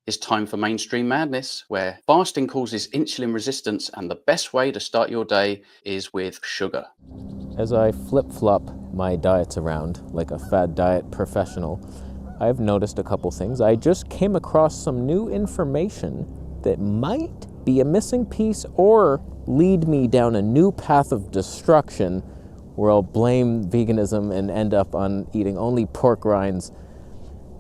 It's time for Mainstream Madness, where fasting causes insulin resistance and the best way to start your day is with sugar. As I flip-flop my diets around like a fad diet professional, I've noticed a couple things. I just came across some new information that might be a missing piece or lead me down a new path of destruction where I'll blame veganism and end up on eating only pork rinds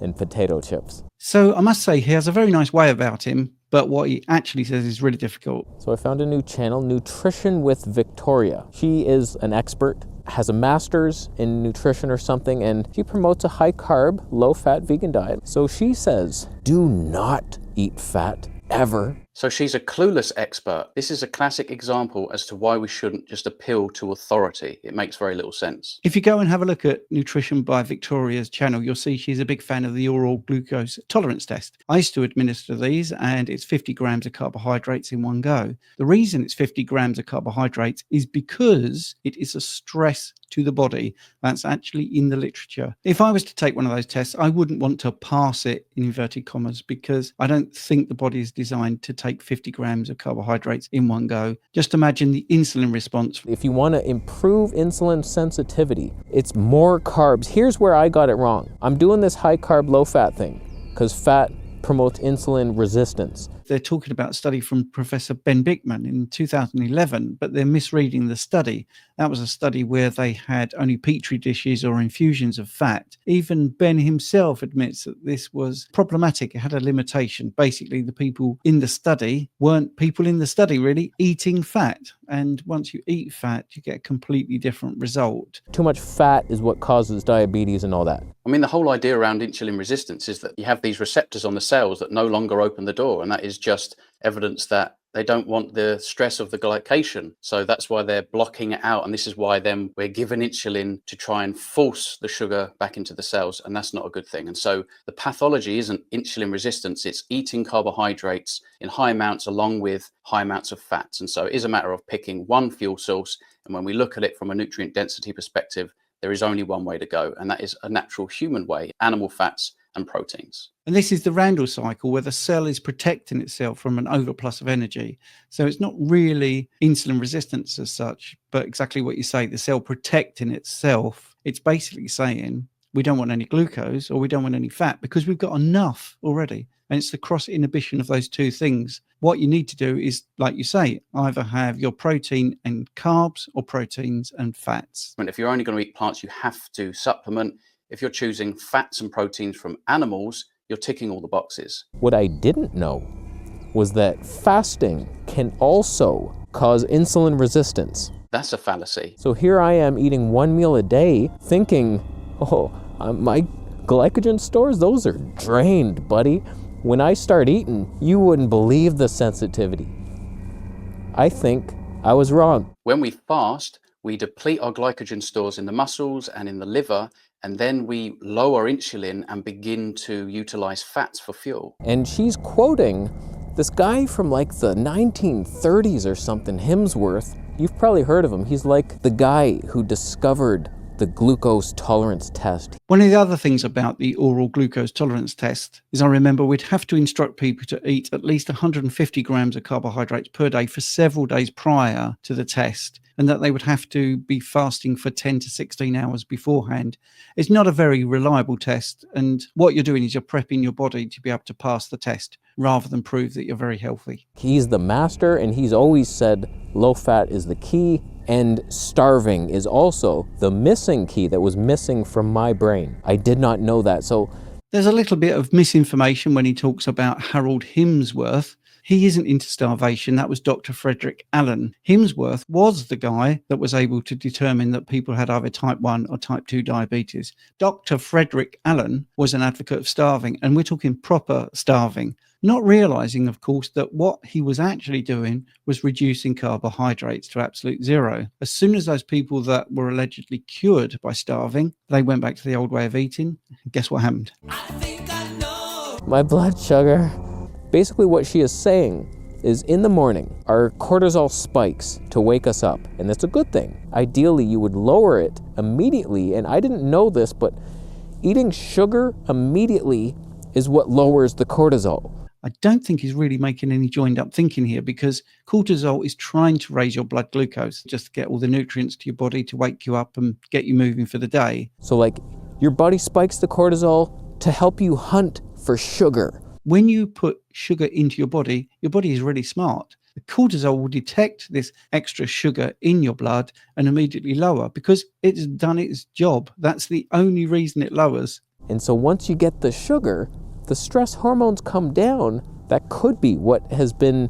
and potato chips. So I must say, he has a very nice way about him, but what he actually says is really difficult. So I found a new channel, Nutrition with Victoria. She is an expert, has a master's in nutrition or something, and she promotes a high-carb, low-fat vegan diet. So she says, do not eat fat ever. So she's a clueless expert. This is a classic example as to why we shouldn't just appeal to authority. It makes very little sense. If you go and have a look at Nutrition by Victoria's channel, you'll see she's a big fan of the oral glucose tolerance test. I used to administer these, and it's 50 grams of carbohydrates in one go. The reason it's 50 grams of carbohydrates is because it is a stress to the body. That's actually in the literature. If I was to take one of those tests, I wouldn't want to pass it in inverted commas, because I don't think the body is designed to take 50 grams of carbohydrates in one go. Just imagine the insulin response. If you want to improve insulin sensitivity, it's more carbs. Here's where I got it wrong. I'm doing this high carb, low fat thing because fat promotes insulin resistance. They're talking about a study from Professor Ben Bickman in 2011, but they're misreading the study. That was a study where they had only petri dishes or infusions of fat. Even Ben himself admits that this was problematic. It had a limitation. Basically, the people in the study weren't people in the study really eating fat. And once you eat fat, you get a completely different result. Too much fat is what causes diabetes and all that. I mean, the whole idea around insulin resistance is that you have these receptors on the cells that no longer open the door, and that is just evidence that they don't want the stress of the glycation. So that's why they're blocking it out. And this is why then we're given insulin to try and force the sugar back into the cells. And that's not a good thing. And so the pathology isn't insulin resistance. It's eating carbohydrates in high amounts along with high amounts of fats. And so it is a matter of picking one fuel source. And when we look at it from a nutrient density perspective, there is only one way to go. And that is a natural human way, animal fats and proteins. And this is the Randall cycle, where the cell is protecting itself from an overplus of energy. So it's not really insulin resistance as such, but exactly what you say, the cell protecting itself. It's basically saying we don't want any glucose or we don't want any fat because we've got enough already. And it's the cross inhibition of those two things. What you need to do is, like you say, either have your protein and carbs or proteins and fats. And if you're only going to eat plants, you have to supplement. If you're choosing fats and proteins from animals, you're ticking all the boxes. What I didn't know was that fasting can also cause insulin resistance. That's a fallacy. So here I am eating one meal a day thinking, my glycogen stores, those are drained, buddy. When I start eating, you wouldn't believe the sensitivity. I think I was wrong. When we fast, we deplete our glycogen stores in the muscles and in the liver, and then we lower insulin and begin to utilize fats for fuel. And she's quoting this guy from like the 1930s or something, Hemsworth. You've probably heard of him. He's like the guy who discovered the glucose tolerance test. One of the other things about the oral glucose tolerance test is I remember we'd have to instruct people to eat at least 150 grams of carbohydrates per day for several days prior to the test, and that they would have to be fasting for 10 to 16 hours beforehand. It's not a very reliable test, and what you're doing is you're prepping your body to be able to pass the test rather than prove that you're very healthy. He's the master, and he's always said low fat is the key, and starving is also the missing key that was missing from my brain. I did not know that. So there's a little bit of misinformation when he talks about Harold Hemsworth. He isn't into starvation. That was Dr. Frederick Allen. Hemsworth was the guy that was able to determine that people had either type 1 or type 2 diabetes. Dr. Frederick Allen was an advocate of starving, and we're talking proper starving, not realizing, of course, that what he was actually doing was reducing carbohydrates to absolute zero. As soon as those people that were allegedly cured by starving, they went back to the old way of eating. Guess what happened? I think I know. My blood sugar. Basically what she is saying is in the morning, our cortisol spikes to wake us up, and that's a good thing. Ideally, you would lower it immediately, and I didn't know this, but eating sugar immediately is what lowers the cortisol. I don't think he's really making any joined up thinking here, because cortisol is trying to raise your blood glucose just to get all the nutrients to your body to wake you up and get you moving for the day. So like your body spikes the cortisol to help you hunt for sugar. When you put sugar into your body is really smart. The cortisol will detect this extra sugar in your blood and immediately lower, because it's done its job. That's the only reason it lowers. And so once you get the sugar, the stress hormones come down. That could be what has been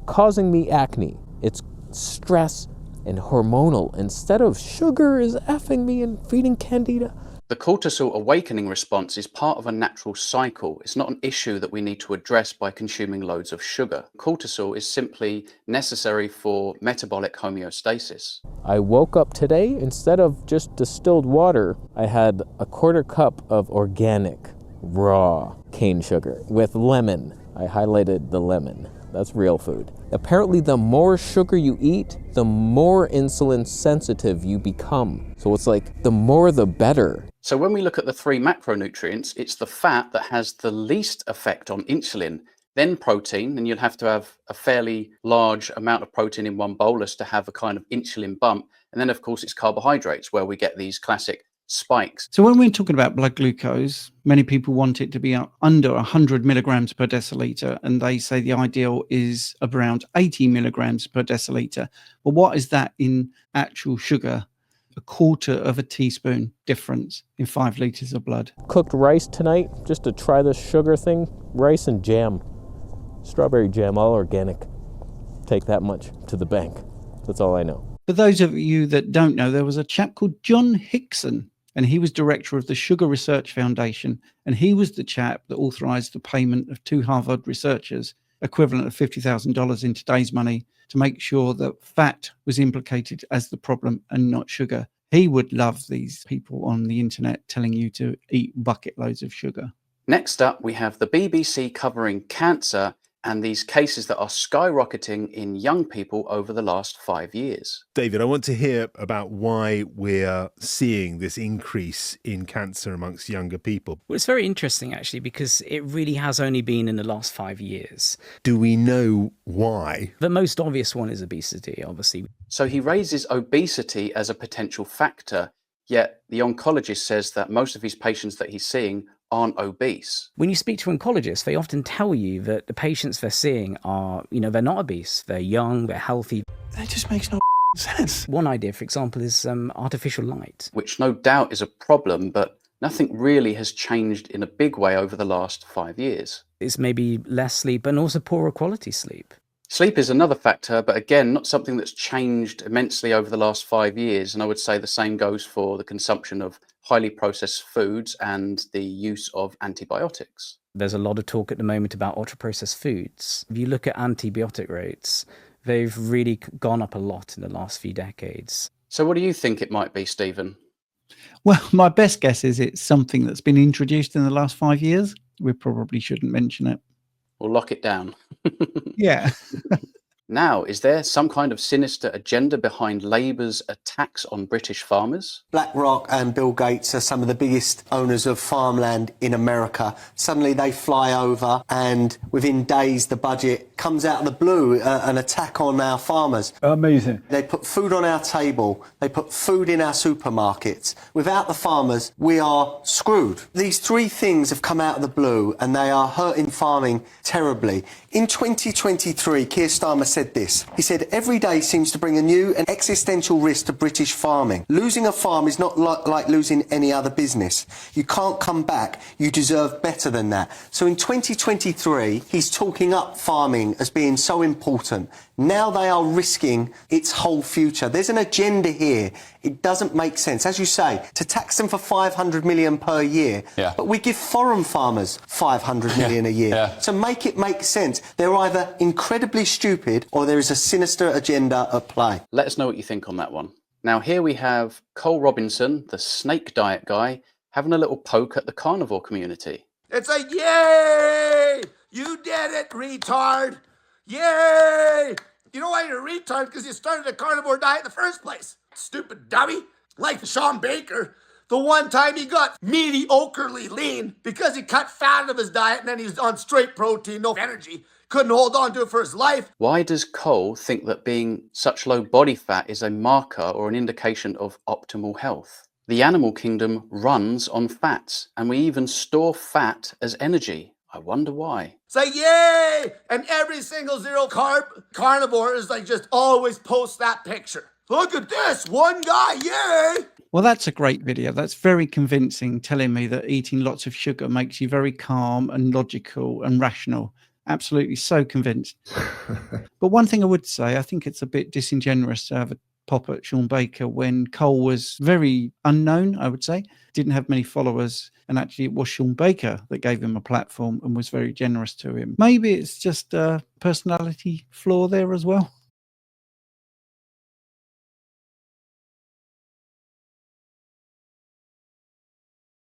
causing me acne. It's stress and hormonal. Instead of sugar is effing me and feeding candida. The cortisol awakening response is part of a natural cycle. It's not an issue that we need to address by consuming loads of sugar. Cortisol is simply necessary for metabolic homeostasis. I woke up today, instead of just distilled water, I had a quarter cup of organic, raw cane sugar with lemon. I highlighted the lemon. That's real food. Apparently, the more sugar you eat, the more insulin sensitive you become. So it's like the more the better. So when we look at the 3 macronutrients, it's the fat that has the least effect on insulin, then protein, and you'll have to have a fairly large amount of protein in one bolus to have a kind of insulin bump. And then, of course, it's carbohydrates, where we get these classic spikes. So when we're talking about blood glucose, many people want it to be under 100 milligrams per deciliter, and they say the ideal is around 80 milligrams per deciliter. But what is that in actual sugar? A quarter of a teaspoon difference in 5 liters of blood. Cooked rice tonight, just to try this sugar thing. Rice and jam. Strawberry jam, all organic. Take that much to the bank. That's all I know. For those of you that don't know, there was a chap called John Hickson, and he was director of the Sugar Research Foundation, and he was the chap that authorized the payment of 2 Harvard researchers, equivalent of $50,000 in today's money, to make sure that fat was implicated as the problem and not sugar. He would love these people on the internet telling you to eat bucket loads of sugar. Next up, we have the BBC covering cancer and these cases that are skyrocketing in young people over the last 5 years. David, I want to hear about why we're seeing this increase in cancer amongst younger people. Well, it's very interesting, actually, because it really has only been in the last 5 years. Do we know why? The most obvious one is obesity, obviously. So he raises obesity as a potential factor, yet the oncologist says that most of his patients that he's seeing aren't obese. When you speak to oncologists, they often tell you that the patients they're seeing are, they're not obese, they're young, they're healthy. That just makes no sense. One idea, for example, is artificial light. Which no doubt is a problem, but nothing really has changed in a big way over the last 5 years. It's maybe less sleep and also poorer quality sleep. Sleep is another factor, but again, not something that's changed immensely over the last 5 years. And I would say the same goes for the consumption of highly processed foods and the use of antibiotics. There's a lot of talk at the moment about ultra-processed foods. If you look at antibiotic rates, they've really gone up a lot in the last few decades. So what do you think it might be, Stephen? Well, my best guess is it's something that's been introduced in the last 5 years. We probably shouldn't mention it. We'll lock it down. Yeah. Now, is there some kind of sinister agenda behind Labour's attacks on British farmers? BlackRock and Bill Gates are some of the biggest owners of farmland in America. Suddenly they fly over and within days the budget comes out of the blue, an attack on our farmers. Amazing. They put food on our table. They put food in our supermarkets. Without the farmers, we are screwed. These 3 things have come out of the blue and they are hurting farming terribly. In 2023, Keir Starmer said this. He said, every day seems to bring a new and existential risk to British farming. Losing a farm is not like losing any other business. You can't come back. You deserve better than that. So in 2023, he's talking up farming as being so important. Now they are risking its whole future. There's an agenda here. It doesn't make sense. As you say, to tax them for 500 million per year, but we give foreign farmers 500 million a year. So make it make sense. They're either incredibly stupid or there is a sinister agenda at play. Let us know what you think on that one. Now here we have Cole Robinson, the snake diet guy, having a little poke at the carnivore community. It's a yay! You did it, retard! Yay! You know why you're a retard? Because you started a carnivore diet in the first place. Stupid dummy. Like Sean Baker. The one time he got mediocrely lean because he cut fat out of his diet and then he was on straight protein, no energy. Couldn't hold on to it for his life. Why does Cole think that being such low body fat is a marker or an indication of optimal health? The animal kingdom runs on fats, and we even store fat as energy. I wonder why. Say yay! And every single zero carb carnivore is like just always post that picture. Look at this, one guy, yay! Well, that's a great video. That's very convincing, telling me that eating lots of sugar makes you very calm and logical and rational. Absolutely so convinced. But one thing I would say, I think it's a bit disingenuous to have a pop at Sean Baker when Cole was very unknown, I would say, didn't have many followers, and actually it was Sean Baker that gave him a platform and was very generous to him. Maybe it's just a personality flaw there as well.